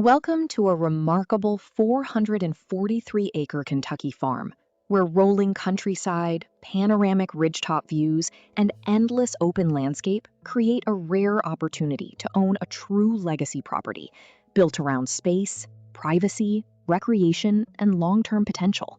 Welcome to a remarkable 443-acre Kentucky farm, where rolling countryside, panoramic ridgetop views, and endless open landscape create a rare opportunity to own a true legacy property built around space, privacy, recreation, and long-term potential.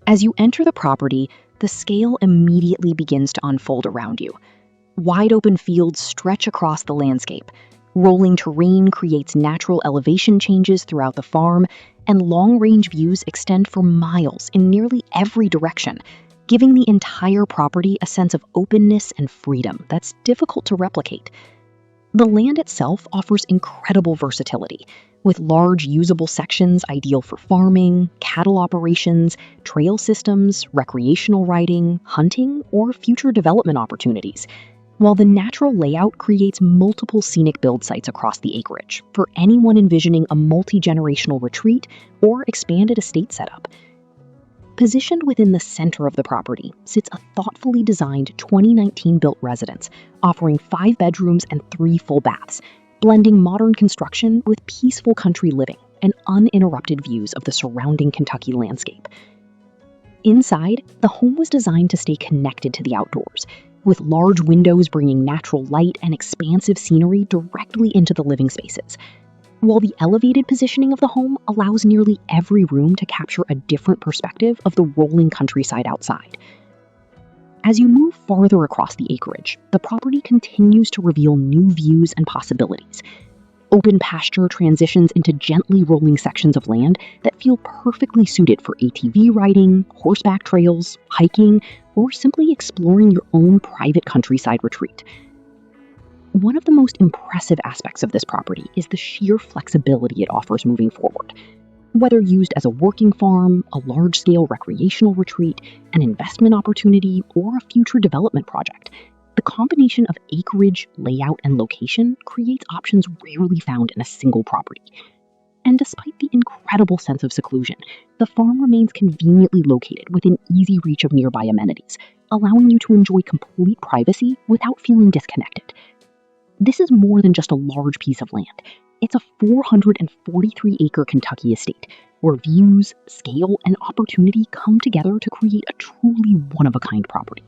As you enter the property, the scale immediately begins to unfold around you. Wide open fields stretch across the landscape. Rolling terrain creates natural elevation changes throughout the farm, and long-range views extend for miles in nearly every direction, giving the entire property a sense of openness and freedom that's difficult to replicate. The land itself offers incredible versatility, with large usable sections ideal for farming, cattle operations, trail systems, recreational riding, hunting, or future development opportunities. While the natural layout creates multiple scenic build sites across the acreage for anyone envisioning a multi-generational retreat or expanded estate setup. Positioned within the center of the property sits a thoughtfully designed 2019 built residence offering 5 bedrooms and 3 full baths, blending modern construction with peaceful country living and uninterrupted views of the surrounding Kentucky landscape. Inside, the home was designed to stay connected to the outdoors, with large windows bringing natural light and expansive scenery directly into the living spaces, while the elevated positioning of the home allows nearly every room to capture a different perspective of the rolling countryside outside. As you move farther across the acreage, the property continues to reveal new views and possibilities. Open pasture transitions into gently rolling sections of land that feel perfectly suited for ATV riding, horseback trails, hiking, or simply exploring your own private countryside retreat. One of the most impressive aspects of this property is the sheer flexibility it offers moving forward. Whether used as a working farm, a large-scale recreational retreat, an investment opportunity, or a future development project, the combination of acreage, layout, and location creates options rarely found in a single property. And despite the incredible sense of seclusion, the farm remains conveniently located within easy reach of nearby amenities, allowing you to enjoy complete privacy without feeling disconnected. This is more than just a large piece of land. It's a 443-acre Kentucky estate, where views, scale, and opportunity come together to create a truly one-of-a-kind property.